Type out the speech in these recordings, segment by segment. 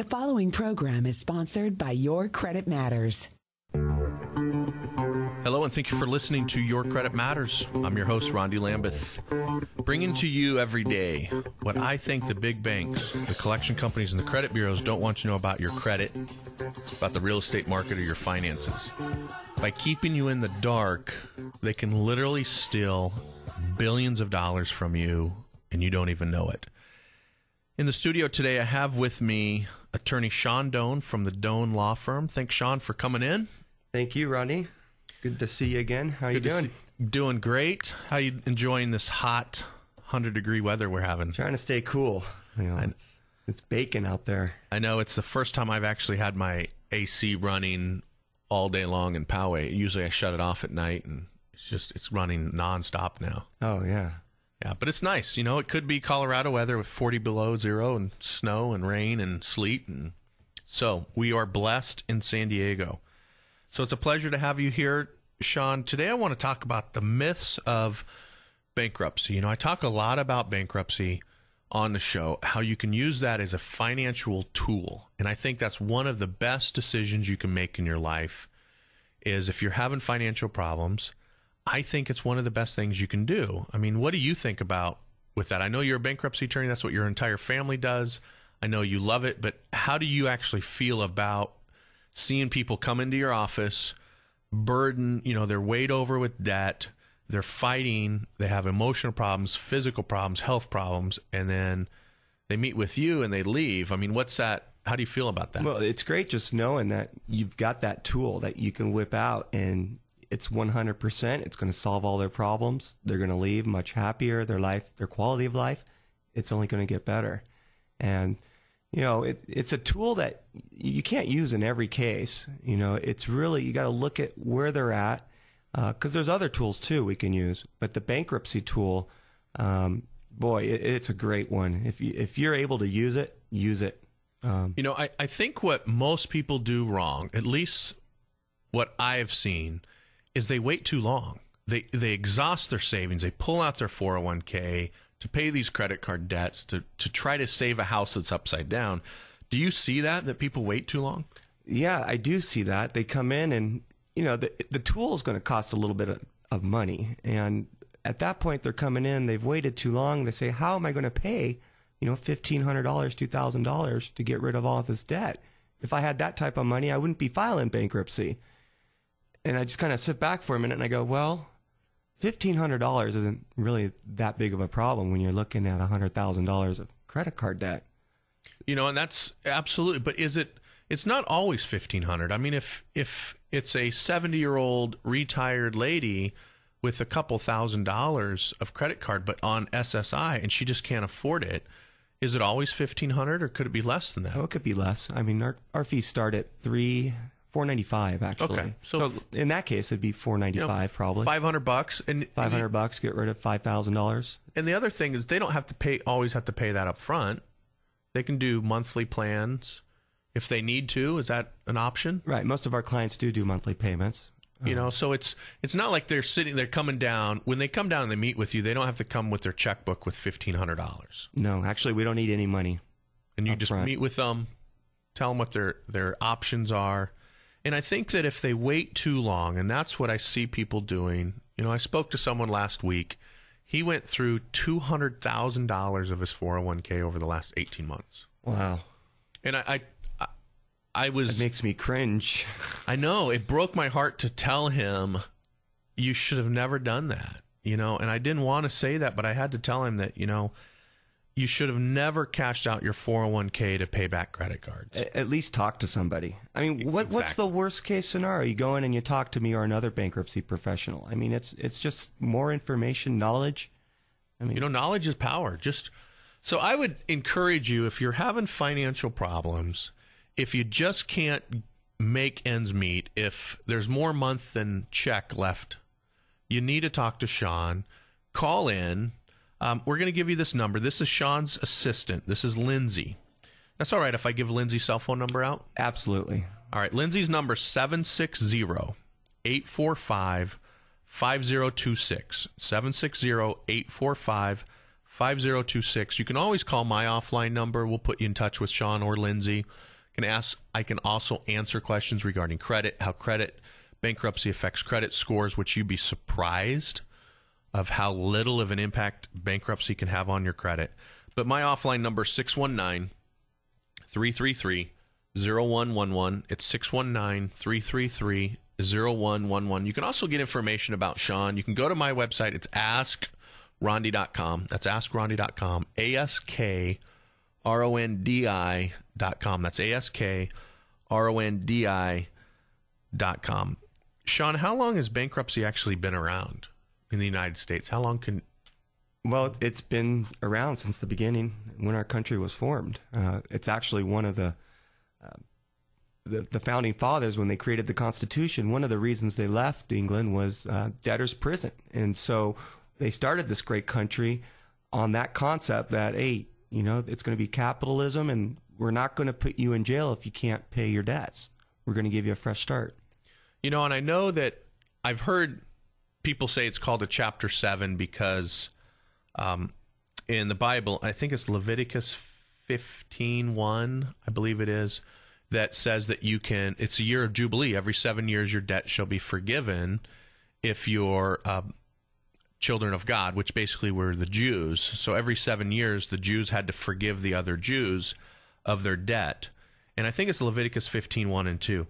The following program is sponsored by Your Credit Matters. Hello, and thank you for listening to Your Credit Matters. I'm your host, Rondi Lambeth, bringing to you every day what I think the big banks, the collection companies, and the credit bureaus don't want you to know about your credit, about the real estate market, or your finances. By keeping you in the dark, they can literally steal billions of dollars from you, and you don't even know it. In the studio today, I have with me attorney Sean Doan from the Doan Law Firm. Thanks, Sean, for coming in. Thank you, Ronnie. Good to see you again. How you doing? Doing great. How you enjoying this hot 100-degree weather we're having? Trying to stay cool. It's baking out there. I know. It's the first time I've actually had my AC running all day long in Poway. Usually I shut it off at night, and it's running nonstop now. Oh, yeah. Yeah, but it's nice. You know, it could be Colorado weather with 40 below zero and snow and rain and sleet. And so we are blessed in San Diego. So it's a pleasure to have you here, Sean. Today I want to talk about the myths of bankruptcy. You know, I talk a lot about bankruptcy on the show, how you can use that as a financial tool. And I think that's one of the best decisions you can make in your life is if you're having financial problems, I think it's one of the best things you can do. I mean, what do you think about with that? I know you're a bankruptcy attorney. That's what your entire family does. I know you love it, but how do you actually feel about seeing people come into your office, burden, they're weighed over with debt, they're fighting, they have emotional problems, physical problems, health problems, and then they meet with you and they leave? I mean, what's that? How do you feel about that? Well, it's great just knowing that you've got that tool that you can whip out, and it's 100%. It's going to solve all their problems. They're going to leave much happier. Their life, their quality of life, it's only going to get better. And, it's a tool that you can't use in every case. It's really, you got to look at where they're at, because there's other tools too we can use. But the bankruptcy tool, it's a great one. If you're able to use it, use it. I think what most people do wrong, at least what I have seen, is they wait too long. They exhaust their savings. They pull out their 401k to pay these credit card debts to try to save a house that's upside down. Do you see that people wait too long? Yeah, I do see that. They come in and, the tool is going to cost a little bit of money. And at that point, they're coming in, they've waited too long. They say, how am I going to pay, $1,500, $2,000 to get rid of all of this debt? If I had that type of money, I wouldn't be filing bankruptcy. And I just kind of sit back for a minute and I go, well, $1,500 isn't really that big of a problem when you're looking at $100,000 of credit card debt. And that's absolutely. But it's not always $1,500. I mean, if it's a 70-year-old retired lady with a couple $1,000s of credit card, but on SSI, and she just can't afford it, is it always $1,500, or could it be less than that? Oh, it could be less. I mean, our fees start at $495 actually. Okay, so in that case, it'd be $495 probably. $500 and $500, get rid of $5,000. And the other thing is, they don't have to always have to pay that up front. They can do monthly plans if they need to. Is that an option? Right. Most of our clients do monthly payments. So it's not like they're coming down. When they come down and they meet with you, they don't have to come with their checkbook with $1,500. No, actually, we don't need any money. And you just meet with them, tell them what their options are. And I think that if they wait too long, and that's what I see people doing. I spoke to someone last week. He went through $200,000 of his 401k over the last 18 months. Wow. And I was... It makes me cringe. I know. It broke my heart to tell him, you should have never done that. And I didn't want to say that, but I had to tell him that, you should have never cashed out your 401k to pay back credit cards. At least talk to somebody. I mean, what's Exactly. the worst case scenario? You go in and you talk to me or another bankruptcy professional. I mean, it's just more information, knowledge. I mean, knowledge is power. So I would encourage you, if you're having financial problems, if you just can't make ends meet, if there's more month than check left, you need to talk to Sean. Call in. We're going to give you this number. This is Sean's assistant. This is Lindsay. That's all right if I give Lindsay's cell phone number out? Absolutely. All right. Lindsay's number is 760-845-5026. 760-845-5026. 5026. You can always call my offline number. We'll put you in touch with Sean or Lindsay. I can also answer questions regarding credit, how bankruptcy affects credit scores, which you'd be surprised of how little of an impact bankruptcy can have on your credit. But my offline number is 619-333-0111. It's 619-333-0111. You can also get information about Sean. You can go to my website. It's askrondi.com. That's askrondi.com. ASKRONDI.com. That's ASKRONDI.com. Sean, how long has bankruptcy actually been around in the United States? How long can... Well, it's been around since the beginning when our country was formed. It's actually one of the founding fathers, when they created the Constitution, one of the reasons they left England was debtor's prison. And so they started this great country on that concept that, hey, it's going to be capitalism, and we're not going to put you in jail if you can't pay your debts. We're going to give you a fresh start. And I know that I've heard people say it's called a Chapter 7 because in the Bible, I think it's Leviticus 15:1, I believe it is, that says that it's a year of Jubilee. Every 7 years your debt shall be forgiven if you're children of God, which basically were the Jews. So every 7 years, the Jews had to forgive the other Jews of their debt. And I think it's Leviticus 15:1 and 2.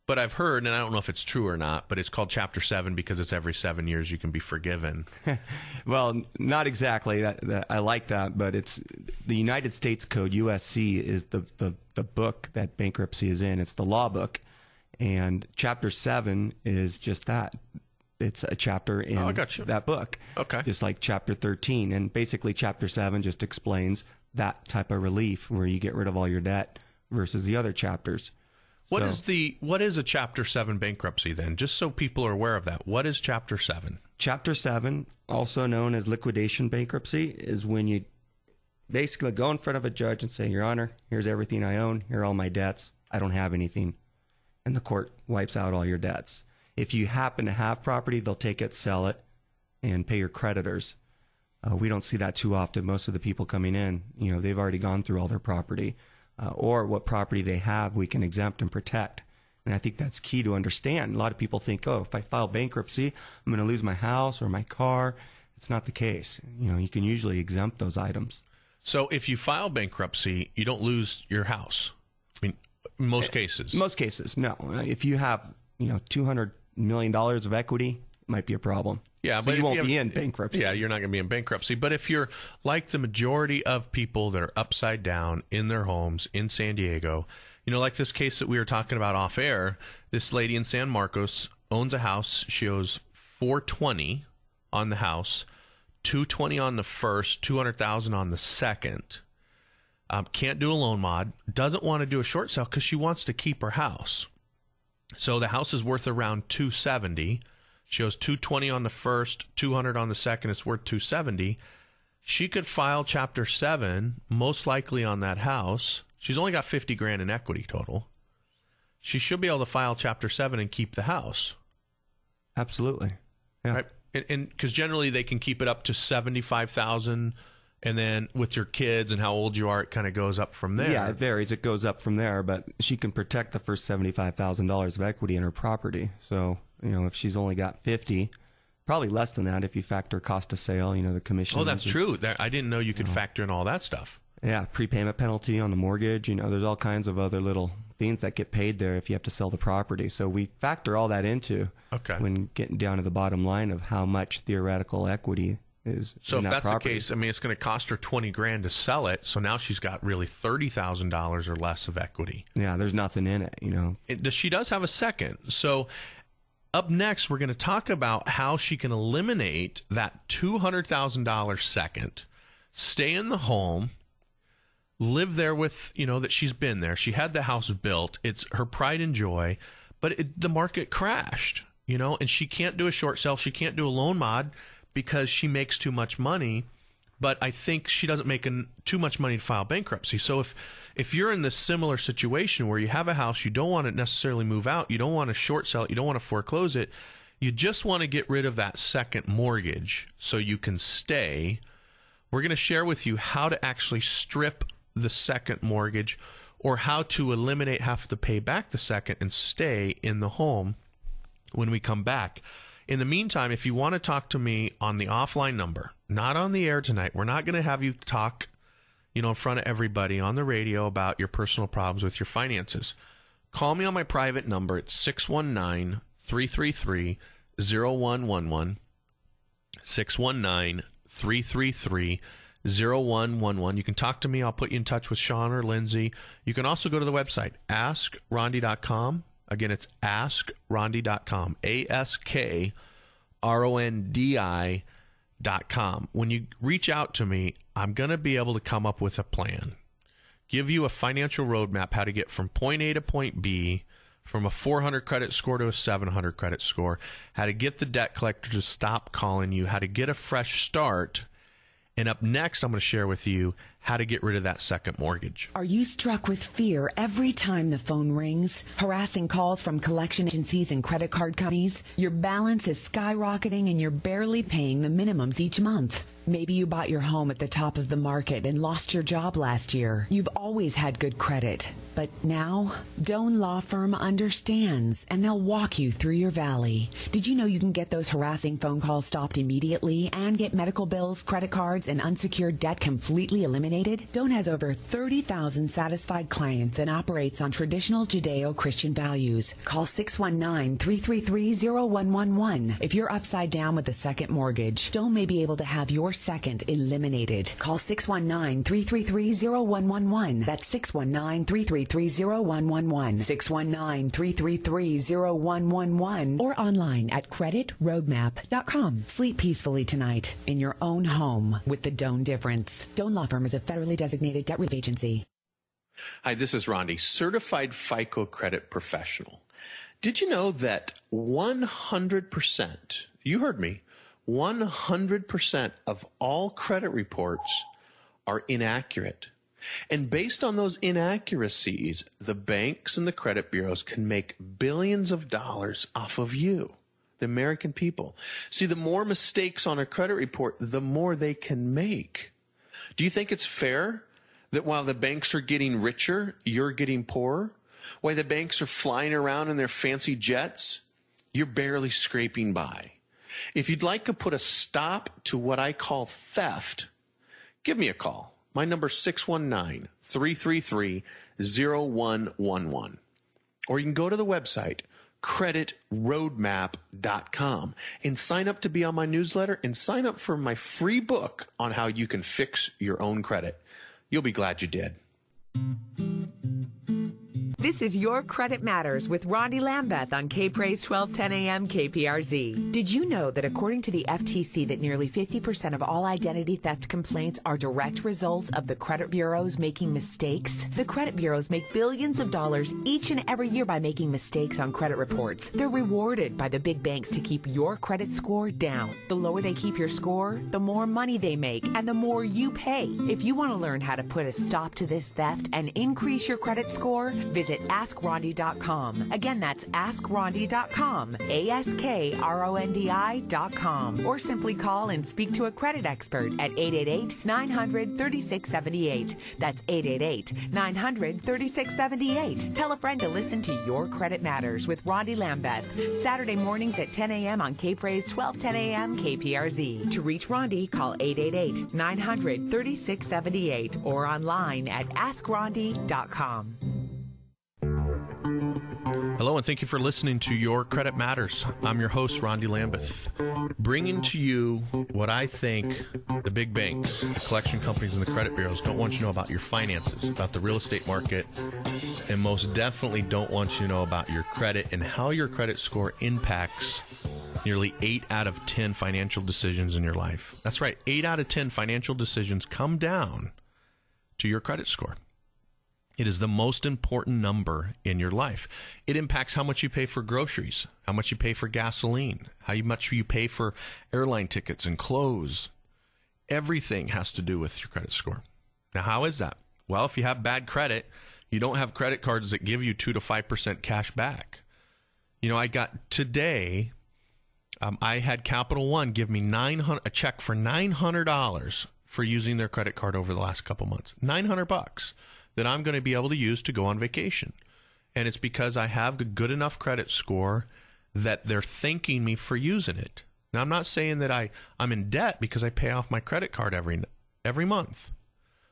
But I've heard, and I don't know if it's true or not, but it's called Chapter 7 because it's every 7 years you can be forgiven. Well, not exactly. I like that, but it's the United States Code, USC, is the book that bankruptcy is in. It's the law book. And Chapter 7 is just that. It's a chapter in that book. Okay. Just like Chapter 13. And basically Chapter 7 just explains that type of relief where you get rid of all your debt versus the other chapters. What is a Chapter 7 bankruptcy then? Just so people are aware of that. What is Chapter 7? Chapter 7, also known as liquidation bankruptcy, is when you basically go in front of a judge and say, Your Honor, here's everything I own. Here are all my debts. I don't have anything. And the court wipes out all your debts. If you happen to have property, they'll take it, sell it, and pay your creditors. We don't see that too often. Most of the people coming in, they've already gone through all their property. Or what property they have, we can exempt and protect. And I think that's key to understand. A lot of people think, if I file bankruptcy, I'm going to lose my house or my car. It's not the case. You can usually exempt those items. So if you file bankruptcy, you don't lose your house. I mean, in most cases. Most cases, no. If you have, $200 million of equity, it might be a problem. Yeah, so but you won't be in bankruptcy. Yeah, you're not going to be in bankruptcy. But if you're like the majority of people that are upside down in their homes in San Diego, like this case that we were talking about off air, this lady in San Marcos owns a house. She owes $420 on the house, $220 on the first, $200,000 on the second. Can't do a loan mod. Doesn't want to do a short sale because she wants to keep her house. So the house is worth around $270. She owes $220 on the first, $200 on the second. It's worth $270. She could file Chapter 7, most likely on that house. She's only got $50,000 in equity total. She should be able to file Chapter 7 and keep the house. Absolutely. Yeah. Right? And because generally they can keep it up to $75,000, and then with your kids and how old you are, it kind of goes up from there. Yeah, it varies. It goes up from there, but she can protect the first $75,000 of equity in her property. So, if she's only got 50, probably less than that if you factor cost of sale, the commission. Oh, that's true. I didn't know you could factor in all that stuff. Yeah, prepayment penalty on the mortgage. There's all kinds of other little things that get paid there if you have to sell the property. So we factor all that into when getting down to the bottom line of how much theoretical equity is. So in if that's property. the case, it's going to cost her $20,000 to sell it. So now she's got really $30,000 or less of equity. Yeah, there's nothing in it. She does have a second. So up next, we're going to talk about how she can eliminate that $200,000 second, stay in the home, live there with, that she's been there. She had the house built. It's her pride and joy, but the market crashed, and she can't do a short sale. She can't do a loan mod because she makes too much money. But I think she doesn't make too much money to file bankruptcy. So if you're in this similar situation where you have a house, you don't want to necessarily move out, you don't want to short sell it, you don't want to foreclose it, you just want to get rid of that second mortgage so you can stay. We're going to share with you how to actually strip the second mortgage or how to eliminate, have to pay back the second and stay in the home when we come back. In the meantime, if you want to talk to me on the offline number, not on the air tonight, we're not going to have you talk, in front of everybody on the radio about your personal problems with your finances. Call me on my private number. It's 619-333-0111. 619-333-0111. You can talk to me. I'll put you in touch with Sean or Lindsay. You can also go to the website, askrondi.com. Again, it's askrondi.com. AskRondi.com. When you reach out to me, I'm going to be able to come up with a plan, give you a financial roadmap, how to get from point A to point B, from a 400 credit score to a 700 credit score, how to get the debt collector to stop calling you, how to get a fresh start. And up next, I'm going to share with you how to get rid of that second mortgage. Are you struck with fear every time the phone rings? Harassing calls from collection agencies and credit card companies? Your balance is skyrocketing and you're barely paying the minimums each month. Maybe you bought your home at the top of the market and lost your job last year. You've always had good credit. But now, Doan Law Firm understands, and they'll walk you through your valley. Did you know you can get those harassing phone calls stopped immediately and get medical bills, credit cards, and unsecured debt completely eliminated? Doan has over 30,000 satisfied clients and operates on traditional Judeo-Christian values. Call 619-333-0111. If you're upside down with a second mortgage, Doan may be able to have your second eliminated. Call 619-333-0111. That's 619-333-0111. 619-333-0111. Or online at creditroadmap.com. Sleep peacefully tonight in your own home with the Doan difference. Doan Law Firm is a federally designated debt relief agency. Hi, this is Rondi, certified FICO credit professional. Did you know that 100%, you heard me, 100% of all credit reports are inaccurate? And based on those inaccuracies, the banks and the credit bureaus can make billions of dollars off of you, the American people. See, the more mistakes on a credit report, the more they can make. Do you think it's fair that while the banks are getting richer, you're getting poorer? While the banks are flying around in their fancy jets, you're barely scraping by. If you'd like to put a stop to what I call theft, give me a call. My number is 619-333-0111. Or you can go to the website, creditroadmap.com, and sign up to be on my newsletter and sign up for my free book on how you can fix your own credit. You'll be glad you did. This is Your Credit Matters with Rondi Lambeth on K-Praise 1210 AM KPRZ. Did you know that according to the FTC that nearly 50% of all identity theft complaints are direct results of the credit bureaus making mistakes? The credit bureaus make billions of dollars each and every year by making mistakes on credit reports. They're rewarded by the big banks to keep your credit score down. The lower they keep your score, the more money they make and the more you pay. If you want to learn how to put a stop to this theft and increase your credit score, visit AskRondi.com. Again, that's AskRondi.com, AskRondi.com. Or simply call and speak to a credit expert at 888-900-3678. That's 888-900-3678. Tell a friend to listen to Your Credit Matters with Rondi Lambeth, Saturday mornings at 10 a.m. on K-Praise 1210 a.m. KPRZ. To reach Rondi, call 888-900-3678 or online at AskRondi.com. Hello, and thank you for listening to Your Credit Matters. I'm your host, Rondi Lambeth, bringing to you what I think the big banks, the collection companies, and the credit bureaus don't want you to know about your finances, about the real estate market, and most definitely don't want you to know about your credit and how your credit score impacts nearly 8 out of 10 financial decisions in your life. That's right, 8 out of 10 financial decisions come down to your credit score. It is the most important number in your life. It impacts how much you pay for groceries, how much you pay for gasoline, how much you pay for airline tickets and clothes. Everything has to do with your credit score. Now, how is that? Well, if you have bad credit, you don't have credit cards that give you 2 to 5% cash back. You know, I got today, I had Capital One give me a check for $900 for using their credit card over the last couple months. $900 that I'm going to be able to use to go on vacation. And it's because I have a good enough credit score that they're thanking me for using it. Now, I'm not saying that I'm in debt because I pay off my credit card every month.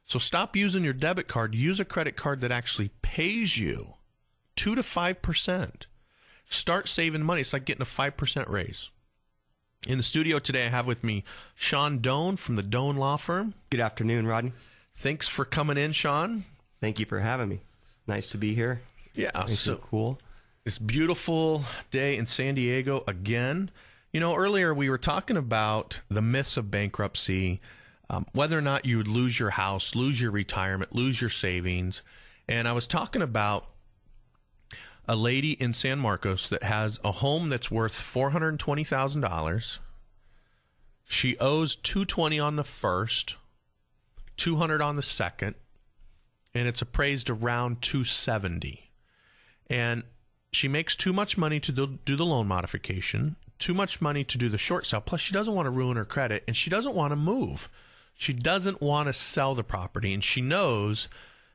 So stop using your debit card. Use a credit card that actually pays you 2 to 5%. Start saving money. It's like getting a 5% raise. In the studio today, I have with me Sean Doan from the Doan Law Firm. Good afternoon, Rodney. Thanks for coming in, Sean. Thank you for having me. It's nice to be here. Yeah, nice so and cool. This beautiful day in San Diego again. You know, earlier we were talking about the myths of bankruptcy, whether or not you would lose your house, lose your retirement, lose your savings. And I was talking about a lady in San Marcos that has a home that's worth $420,000. She owes $220 on the first, $200 on the second, and it's appraised around $270. And she makes too much money to do the loan modification, too much money to do the short sale. Plus, she doesn't want to ruin her credit, and she doesn't want to move. She doesn't want to sell the property, and she knows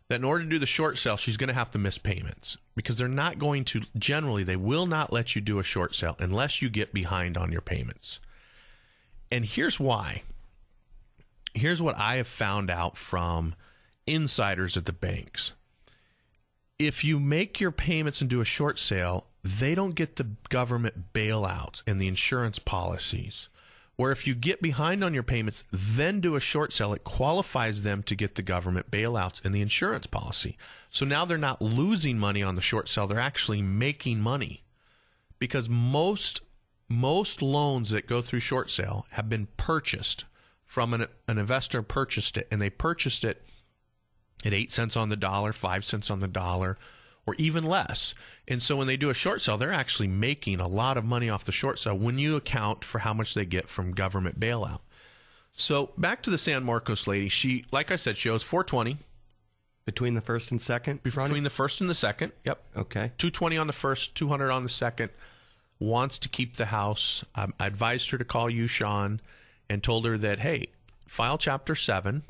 that in order to do the short sale, she's going to have to miss payments because they're not going to, generally, they will not let you do a short sale unless you get behind on your payments. And here's why. Here's what I have found out from insiders at the banks. If you make your payments and do a short sale, they don't get the government bailouts and the insurance policies. Where if you get behind on your payments, then do a short sale, it qualifies them to get the government bailouts and the insurance policy. So now they're not losing money on the short sale, they're actually making money. Because most loans that go through short sale have been purchased from an investor purchased it, and they purchased it at 8 cents on the dollar, 5 cents on the dollar, or even less. And so when they do a short sale, they're actually making a lot of money off the short sale when you account for how much they get from government bailout. So back to the San Marcos lady. She, like I said, she owes $420. Between the first and second? Between the first and the second, yep. Okay. $220 on the first, $200 on the second. Wants to keep the house. I advised her to call you, Sean, and told her that, hey, file Chapter 7.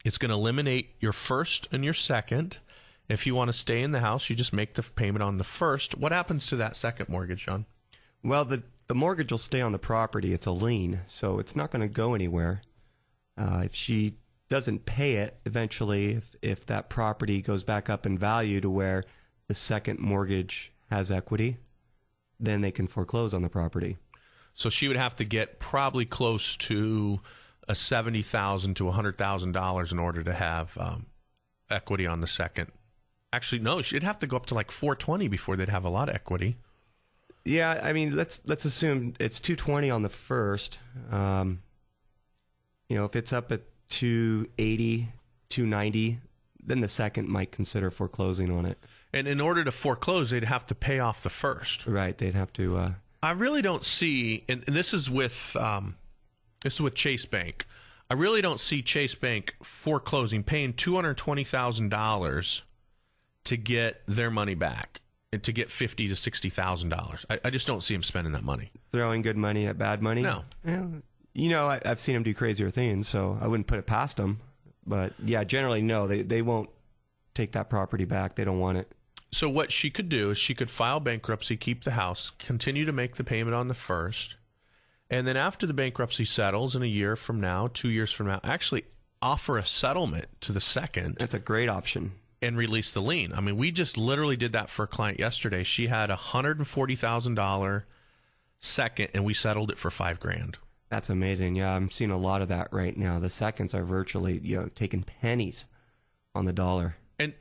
It's going to eliminate your first and your second. If you want to stay in the house, you just make the payment on the first. What happens to that second mortgage, Sean? Well, the mortgage will stay on the property. It's a lien, so it's not going to go anywhere. If she doesn't pay it, eventually, if that property goes back up in value to where the second mortgage has equity, then they can foreclose on the property. So she would have to get probably close to a $70,000 to $100,000 in order to have equity on the second. Actually, no, she'd have to go up to like $420 before they'd have a lot of equity. Yeah, I mean, let's assume it's $220 on the first. If it's up at $280, $290, then the second might consider foreclosing on it. And in order to foreclose, they'd have to pay off the first. Right, they'd have to. I really don't see, and this is with Chase Bank. I really don't see Chase Bank foreclosing, paying $220,000 to get their money back, and to get $50,000 to $60,000. I just don't see them spending that money. Throwing good money at bad money? No. Yeah, I've seen them do crazier things, so I wouldn't put it past them. But yeah, generally, no, they won't take that property back. They don't want it. So what she could do is she could file bankruptcy, keep the house, continue to make the payment on the first, and then after the bankruptcy settles in a year from now, 2 years from now, actually offer a settlement to the second. That's a great option. And release the lien. I mean, we just literally did that for a client yesterday. She had a $140,000 second, and we settled it for $5,000. That's amazing. Yeah, I'm seeing a lot of that right now. The seconds are virtually, taking pennies on the dollar. And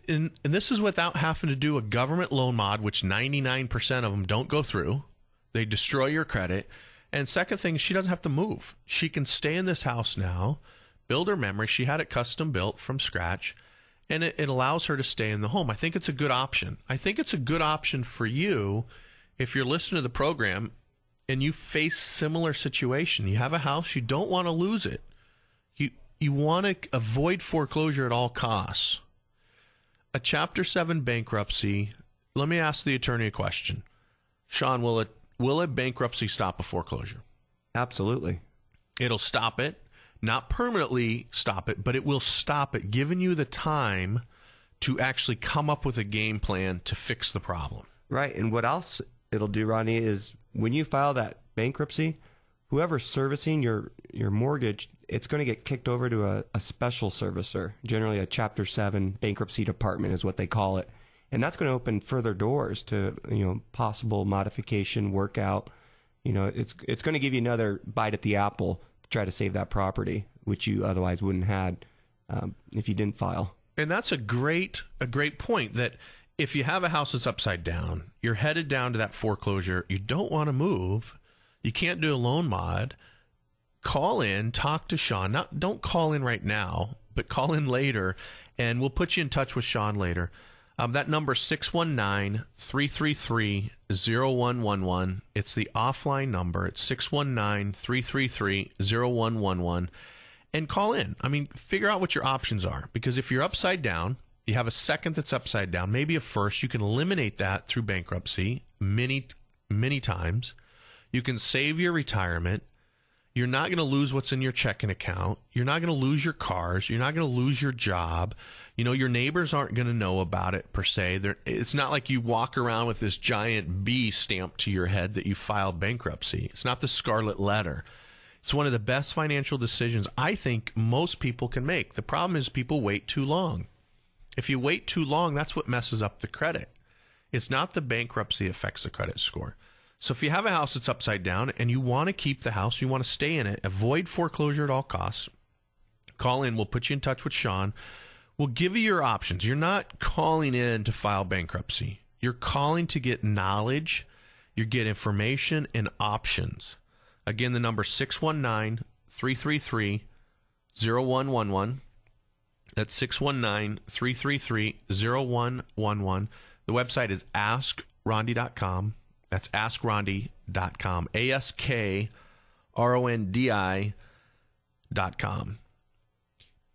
this is without having to do a government loan mod, which 99% of them don't go through. They destroy your credit. And second thing, she doesn't have to move. She can stay in this house now, build her memory. She had it custom built from scratch. And it allows her to stay in the home. I think it's a good option. I think it's a good option for you if you're listening to the program and you face similar situation. You have a house, you don't want to lose it. You want to avoid foreclosure at all costs. A Chapter 7 bankruptcy, let me ask the attorney a question. Sean, will a bankruptcy stop a foreclosure? Absolutely. It'll stop it. not permanently stop it, but it will stop it, giving you the time to actually come up with a game plan to fix the problem. Right. And what else it'll do, Rodney, is when you file that bankruptcy, whoever's servicing your mortgage, it's going to get kicked over to a special servicer, generally a Chapter 7 bankruptcy department is what they call it. And that's going to open further doors to, possible modification, workout. It's going to give you another bite at the apple to try to save that property, which you otherwise wouldn't have if you didn't file. And that's a great point, that if you have a house that's upside down, you're headed down to that foreclosure, you don't want to move, you can't do a loan mod, call in, talk to Sean. Don't call in right now, but call in later, and we'll put you in touch with Sean later. That number, 619-333-0111. It's the offline number. It's 619-333-0111. And call in. Figure out what your options are. Because if you're upside down, you have a second that's upside down, maybe a first, you can eliminate that through bankruptcy many, many times. You can save your retirement. You're not going to lose what's in your checking account. You're not going to lose your cars. You're not going to lose your job. Your neighbors aren't going to know about it per se. It's not like you walk around with this giant B stamped to your head that you filed bankruptcy. It's not the scarlet letter. It's one of the best financial decisions I think most people can make. The problem is people wait too long. If you wait too long, that's what messes up the credit. It's not the bankruptcy affects the credit score. So if you have a house that's upside down and you want to keep the house, you want to stay in it, avoid foreclosure at all costs, call in. We'll put you in touch with Sean. We'll give you your options. You're not calling in to file bankruptcy. You're calling to get knowledge. You get information and options. Again, the number 619-333-0111. That's 619-333-0111. The website is askrondi.com. That's askrondi.com. AskRondi.com.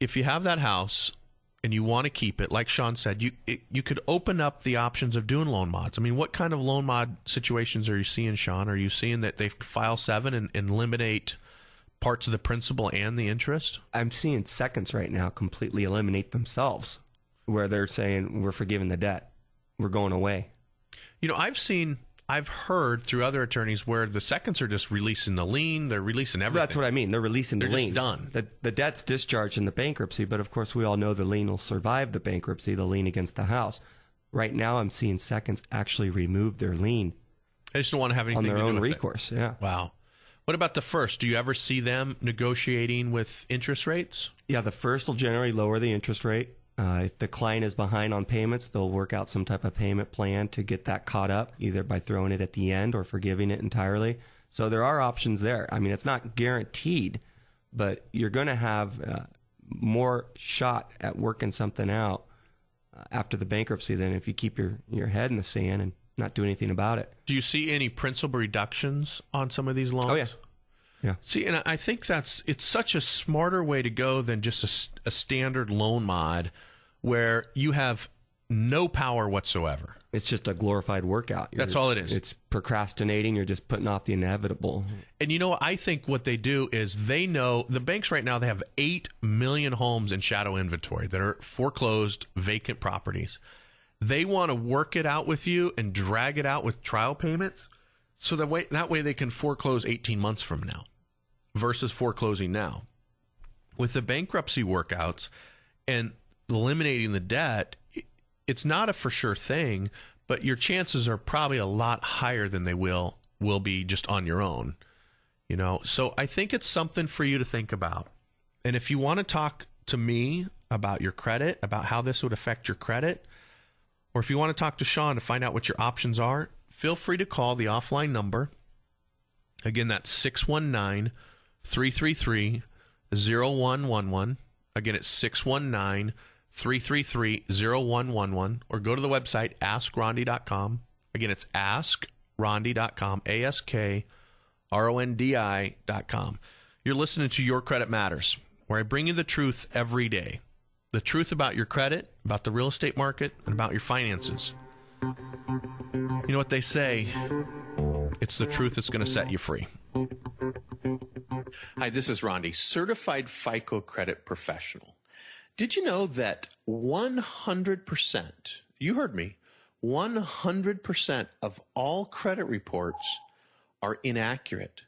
If you have that house and you want to keep it, like Sean said, you could open up the options of doing loan mods. What kind of loan mod situations are you seeing, Sean? Are you seeing that they file 7 and eliminate parts of the principal and the interest? I'm seeing seconds right now completely eliminate themselves, where they're saying, we're forgiving the debt. We're going away. I've heard through other attorneys where the seconds are just releasing the lien, they're releasing everything. That's what I mean. They're releasing the lien. They're just done. The debt's discharged in the bankruptcy, but of course we all know the lien will survive the bankruptcy, the lien against the house. Right now I'm seeing seconds actually remove their lien. They just don't want to have anything on their to do own with recourse. It. Yeah. Wow. What about the first? Do you ever see them negotiating with interest rates? Yeah, the first will generally lower the interest rate. If the client is behind on payments, they'll work out some type of payment plan to get that caught up, either by throwing it at the end or forgiving it entirely. So there are options there. It's not guaranteed, but you're going to have more shot at working something out after the bankruptcy than if you keep your head in the sand and not do anything about it. Do you see any principal reductions on some of these loans? Oh, yeah. Yeah. See, and I think it's such a smarter way to go than just a standard loan mod where you have no power whatsoever. It's just a glorified workout. That's all it is. It's procrastinating. You're just putting off the inevitable. And I think what they do is they know, the banks right now, they have 8 million homes in shadow inventory that are foreclosed, vacant properties. They want to work it out with you and drag it out with trial payments so that way they can foreclose 18 months from now versus foreclosing now. With the bankruptcy workouts and eliminating the debt, it's not a for sure thing, but your chances are probably a lot higher than they will be just on your own. So I think it's something for you to think about. And if you want to talk to me about your credit, about how this would affect your credit, or if you want to talk to Sean to find out what your options are, feel free to call the offline number. Again, that's 619-333-0111. Again, it's 619-333-0111. Or go to the website, askrondi.com. Again, it's askrondi.com, AskRondi.com. You're listening to Your Credit Matters, where I bring you the truth every day. The truth about your credit, about the real estate market, and about your finances. You know what they say? It's the truth that's going to set you free. Hi, this is Rondi, certified FICO credit professional. Did you know that 100%, you heard me, 100% of all credit reports are inaccurate?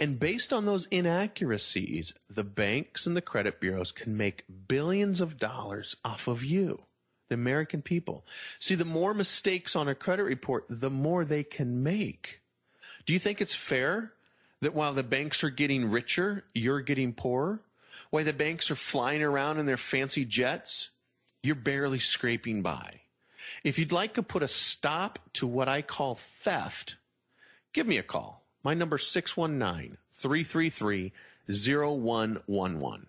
And based on those inaccuracies, the banks and the credit bureaus can make billions of dollars off of you, the American people. See, the more mistakes on a credit report, the more they can make. Do you think it's fair that while the banks are getting richer, you're getting poorer? While the banks are flying around in their fancy jets, you're barely scraping by. If you'd like to put a stop to what I call theft, give me a call. My number is 619-333-0111.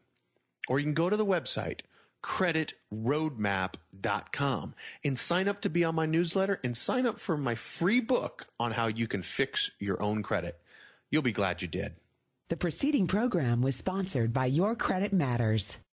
Or you can go to the website, creditroadmap.com, and sign up to be on my newsletter and sign up for my free book on how you can fix your own credit. You'll be glad you did. The preceding program was sponsored by Your Credit Matters.